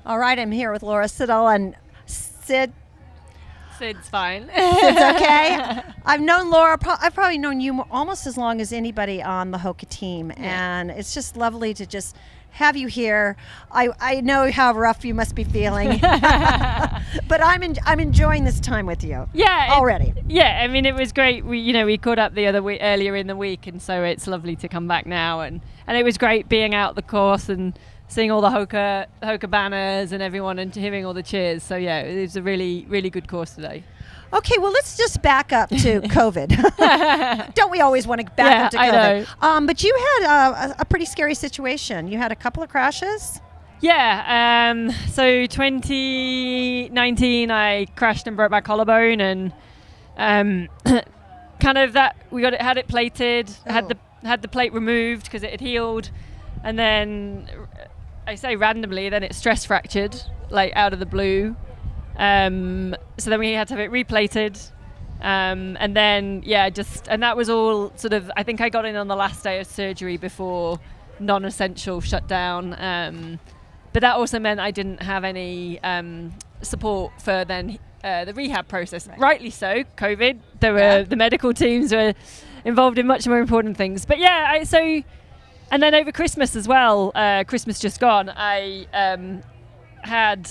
All right, I'm here with Laura Siddall and Sid. Sid's fine. Sid's okay. I've known Laura. I've probably known you almost as long as anybody on the Hoka team, and it's just lovely to just have you here. I know how rough you must be feeling, but I'm enjoying this time with you. Yeah, already. I mean, it was great. We caught up the other week, earlier in the week, and so it's lovely to come back now, and it was great being out the course and seeing all the Hoka banners and everyone and hearing all the cheers. So yeah, it was a really, really good course today. Okay, well, let's just back up to COVID. Don't we always want to back up to COVID? I know. But you had a pretty scary situation. You had a couple of crashes. Yeah. So 2019, I crashed and broke my collarbone, and kind of that we had it plated. Had the plate removed because it had healed, and then I say randomly, then it stress fractured, like out of the blue. So then we had to have it replated. And then, and that was all sort of, I think I got in on the last day of surgery before non-essential shut down. But that also meant I didn't have any support for then the rehab process. Right. Rightly so, COVID. The medical teams were involved in much more important things. But and then over Christmas as well, Christmas just gone, I had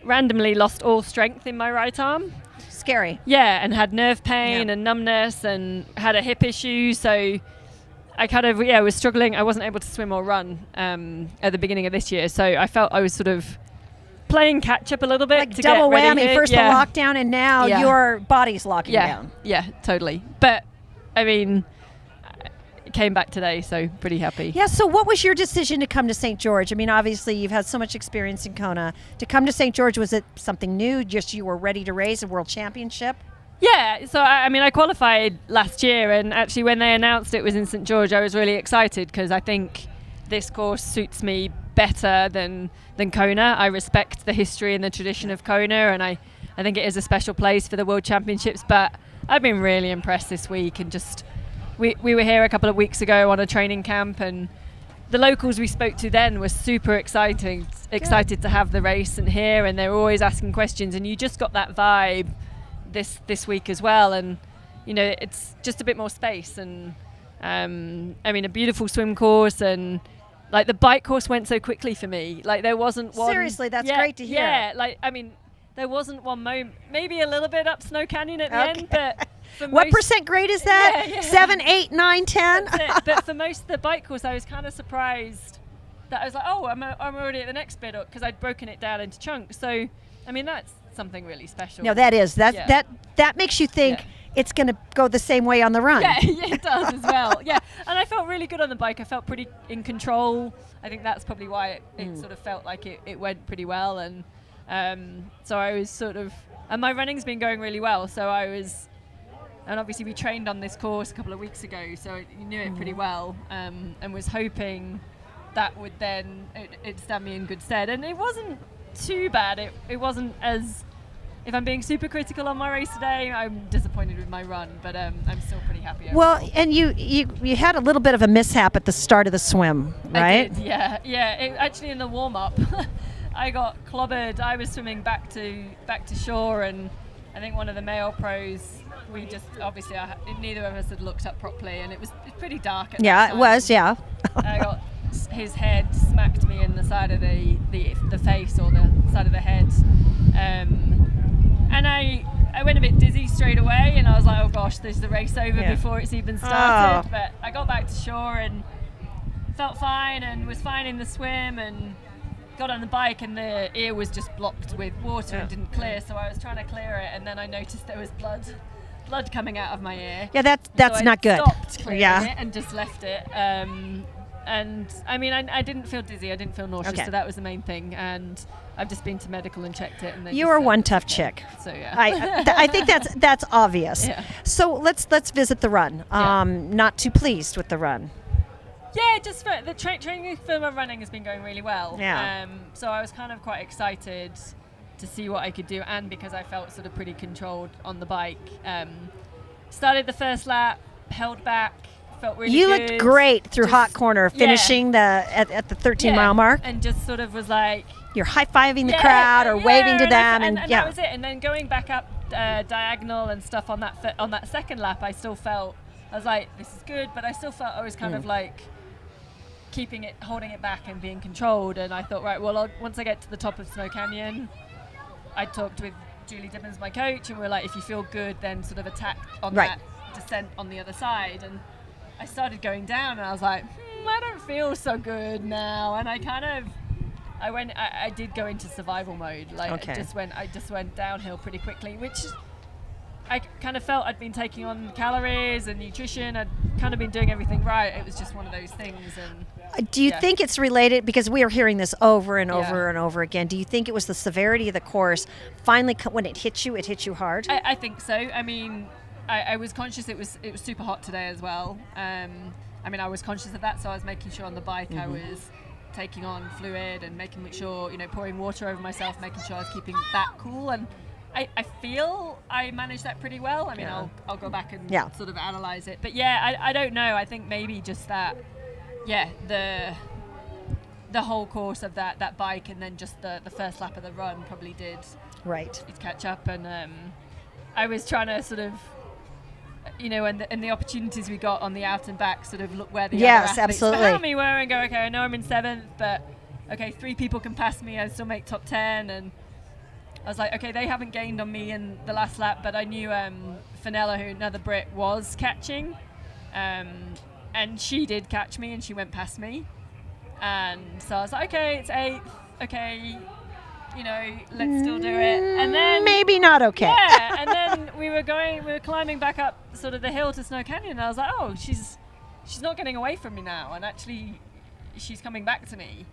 randomly lost all strength in my right arm. Scary. Yeah, and had nerve pain and numbness and had a hip issue. So I kind of, was struggling. I wasn't able to swim or run at the beginning of this year. So I felt I was sort of playing catch up a little bit. Like to double get whammy. ready. First the lockdown and now your body's locking down. Yeah, totally. But I mean, came back today, so pretty happy. Yeah, so what was your decision to come to St. George? I mean, obviously you've had so much experience in Kona. To come to St. George, was it something new, just you were ready to race a world championship? Yeah, so I qualified last year, and actually when they announced it was in St. George, I was really excited because I think this course suits me better than Kona. I respect the history and the tradition of Kona, and I think it is a special place for the world championships, but I've been really impressed this week, and just we were here a couple of weeks ago on a training camp, and the locals we spoke to then were super excited to have the race and here, and they were always asking questions, and you just got that vibe this week as well. And it's just a bit more space, and a beautiful swim course, and like the bike course went so quickly for me. Like there wasn't one. Seriously, that's great to hear. Yeah, there wasn't one moment, maybe a little bit up Snow Canyon at the end, but what percent grade is that? Yeah. 7, 8, 9, 10? But for most of the bike course, I was kind of surprised that I was like, I'm already at the next bit, because I'd broken it down into chunks. So, I mean, that's something really special. No, that is. That makes you think it's going to go the same way on the run. Yeah, it does as well. Yeah, and I felt really good on the bike. I felt pretty in control. I think that's probably why it sort of felt like it went pretty well. And so I was sort of, and my running's been going really well. So and obviously we trained on this course a couple of weeks ago, so you knew it pretty well, and was hoping that would then it'd stand me in good stead. And it wasn't too bad. It wasn't as, if I'm being super critical on my race today, I'm disappointed with my run, but I'm still pretty happy overall. Well, and you had a little bit of a mishap at the start of the swim, right? I did, yeah. Actually, in the warm-up, I got clobbered. I was swimming back to shore, and I think one of the male pros, we just obviously neither of us had looked up properly, and it's pretty dark at that time. It was. Yeah. I got his head smacked me in the side of the face, or the side of the head, and I went a bit dizzy straight away, and I was like, oh gosh, there's the race over before it's even started. But I got back to shore and felt fine, and was fine in the swim, and got on the bike, and the ear was just blocked with water and didn't clear, so I was trying to clear it, and then I noticed there was blood coming out of my ear. Yeah, that's so not good. I stopped clearing it and just left it. And I mean, I didn't feel dizzy, I didn't feel nauseous, so that was the main thing. And I've just been to medical and checked it. And you were one tough chick. So yeah, I think that's obvious. Yeah. So let's visit the run. Not too pleased with the run. Yeah, just for the training for my running has been going really well. Yeah. So I was kind of quite excited to see what I could do, and because I felt sort of pretty controlled on the bike. Started the first lap, held back felt really You good. looked great through Just- hot corner, finishing at the 13-mile mark. And just sort of was like, You're high-fiving the crowd or waving to them, and and that was it. And then going back up diagonal and stuff on that second lap, I still felt, I was like, this is good, but I still felt I was kind of like holding it back and being controlled. And I thought, right, well, once I get to the top of Snow Canyon, I talked with Julie Dibbins, my coach, and we were like, if you feel good, then sort of attack on that descent on the other side. And I started going down, and I was like, I don't feel so good now. And I did go into survival mode. Like, I just went downhill pretty quickly, which I kind of felt I'd been taking on calories and nutrition. I'd kind of been doing everything right. It was just one of those things. And do you think it's related, because we are hearing this over and over and over again, do you think it was the severity of the course finally when it hit you hard? I think so. I mean, I was conscious it was super hot today as well. I mean, I was conscious of that, so I was making sure on the bike I was taking on fluid and making sure, pouring water over myself, making sure I was keeping that cool. And I feel I managed that pretty well. I mean, I'll go back and sort of analyze it. But I don't know. I think maybe just that, the whole course of that bike, and then just the first lap of the run probably did catch up. And I was trying to sort of, and the opportunities we got on the out and back, sort of look where the other athletes behind me were and go, okay, I know I'm in 7th, but okay, 3 people can pass me, I still make top 10. And I was like, okay, they haven't gained on me in the last lap, but I knew Fenella, who another Brit, was catching, and she did catch me, and she went past me. And so I was like, okay, it's 8th, okay, let's still do it. And then maybe not okay. Yeah, and then we were climbing back up sort of the hill to Snow Canyon, and I was like, oh, she's not getting away from me now, and actually she's coming back to me.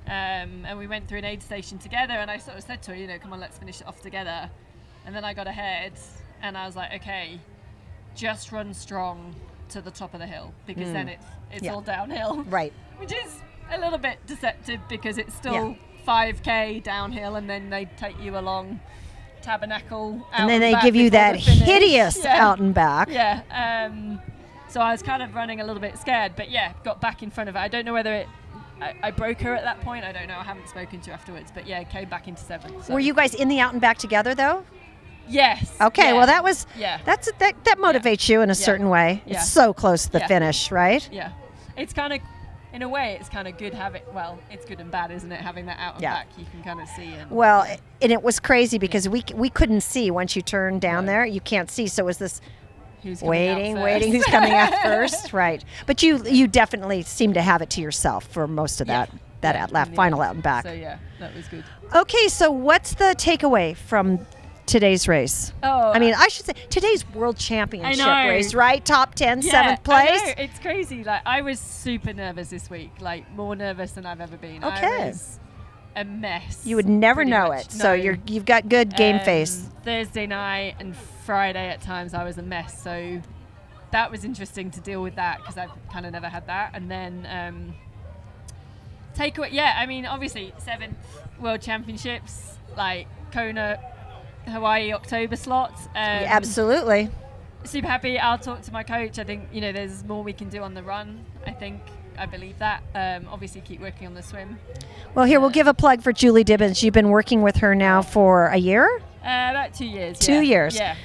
And we went through an aid station together, and I sort of said to her, come on, let's finish it off together. And then I got ahead, and I was like, okay, just run strong to the top of the hill, because then it's all downhill. Right. Which is a little bit deceptive, because it's still 5K downhill, and then they take you along Tabernacle out and then they back give you before that the finish. hideous out and back. So I was kind of running a little bit scared, but got back in front of it. I don't know whether I broke her at that point. I don't know. I haven't spoken to her afterwards, but came back into 7th. So. Were you guys in the out and back together though? Yes. Okay. Well, that was that motivates you in a certain way. Yeah. It's so close to the finish, right? Yeah. It's kind of, in a way, it's kind of good having. Well, it's good and bad, isn't it? Having that out and back, you can kind of see. And it was crazy because we couldn't see once you turn down there. You can't see. So it was this waiting, who's coming out first, right? But you definitely seem to have it to yourself for most of that final out and back. So that was good. Okay, so what's the takeaway from today's race? Oh, I mean, I should say today's World Championship race, right? Top 10, 7th place. I know. It's crazy. Like, I was super nervous this week, like more nervous than I've ever been. Okay. I was a mess. You would never know much. it. So you've got good game face. Thursday night and Friday at times I was a mess. So that was interesting to deal with that, because I've kind of never had that. And then takeaway, I mean, obviously 7th World Championships, like Kona, Hawaii, October slots. Absolutely. Super happy. I'll talk to my coach. I think there's more we can do on the run. I believe that. Obviously keep working on the swim. Well, here we'll give a plug for Julie Dibbins. You've been working with her now for a year? About 2 years. 2 years. Yeah.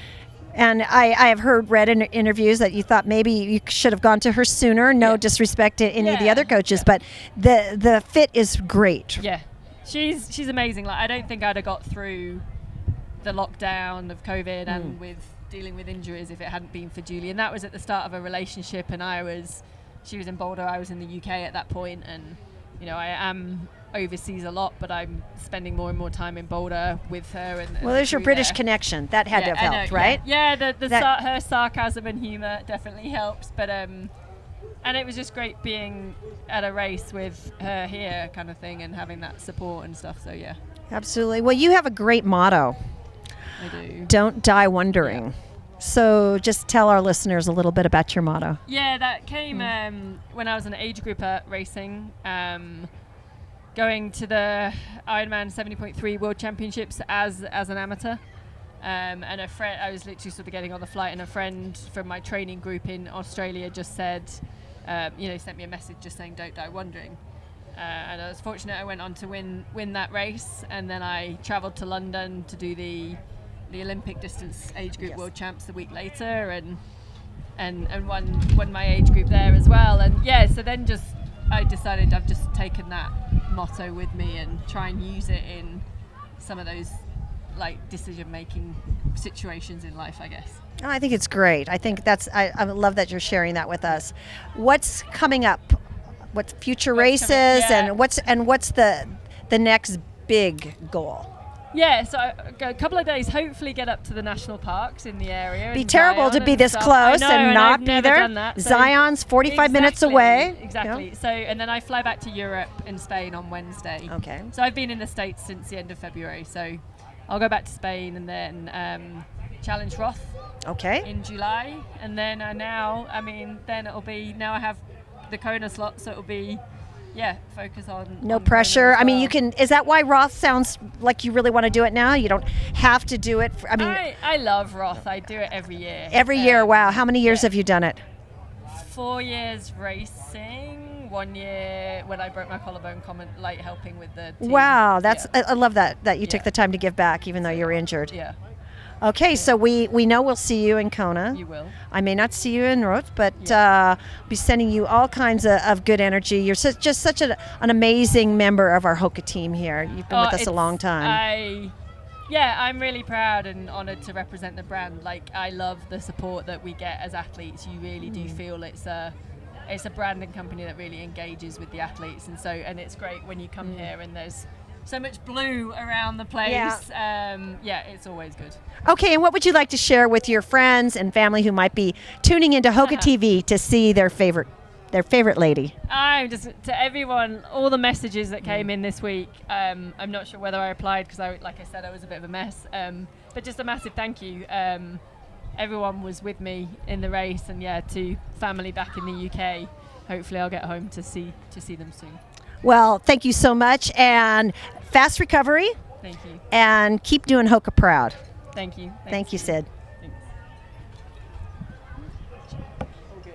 And I have read in interviews that you thought maybe you should have gone to her sooner. No disrespect to any of the other coaches, but the fit is great. Yeah, she's amazing. Like, I don't think I'd have got through the lockdown of COVID and with dealing with injuries if it hadn't been for Julie. And that was at the start of a relationship, and she was in Boulder, I was in the UK at that point, and I am overseas a lot, but I'm spending more and more time in Boulder with her. And well, there's your British connection. That had to have helped, right? Yeah, her sarcasm and humour definitely helps. But and it was just great being at a race with her here, kind of thing, and having that support and stuff. So yeah, absolutely. Well, you have a great motto. I do. Don't die wondering. Yeah. So just tell our listeners a little bit about your motto. Yeah, that came when I was an age grouper racing. Going to the Ironman 70.3 World Championships as an amateur, And a friend, I was literally sort of getting on the flight, and a friend from my training group in Australia just said, sent me a message just saying, "Don't die wondering." And I was fortunate; I went on to win that race, and then I travelled to London to do the Olympic distance age group world champs the week later, and won my age group there as well. And so then I decided I've just taken that motto with me and try and use it in some of those like decision-making situations in life, I guess. Oh, I think it's great. I think I love that you're sharing that with us. What's coming up? What's future races and what's the next big goal? Yeah, so a couple of days, hopefully get up to the national parks in the area. Be terrible to be this close and not be there. So Zion's 45 minutes away. Exactly. Yeah. So, and then I fly back to Europe and Spain on Wednesday. Okay. So I've been in the States since the end of February. So I'll go back to Spain and then challenge Roth. Okay. In July, and then then it'll be, now I have the Kona slot, so it'll be focus on no on pressure. Kona as I mean, well. you can. Is that why Roth sounds like you really want to do it now? You don't have to do it. I love Roth. I do it every year. Every year. Wow. How many years have you done it? 4 years racing. 1 year when I broke my collarbone, helping with the team. Wow, I love that you took the time to give back, even though you're injured. Yeah. Okay, so we know we'll see you in Kona. You will. I may not see you in Roth, but I'll be sending you all kinds of good energy. You're just such an amazing member of our Hoka team here. You've been with us a long time. I'm really proud and honoured to represent the brand. Like, I love the support that we get as athletes. You really do feel it's a brand and company that really engages with the athletes, and it's great when you come here and there's so much blue around the place. It's always good. Okay, and what would you like to share with your friends and family who might be tuning into Hoka TV to see their favorite lady? I'm just, to everyone, all the messages that came in this week, I'm not sure whether I replied because like I said, I was a bit of a mess, but just a massive thank you. Everyone was with me in the race, and to family back in the UK, hopefully I'll get home to see them soon. Well, thank you so much, and fast recovery. Thank you. And keep doing Hoka proud. Thank you. Thank you, Sid.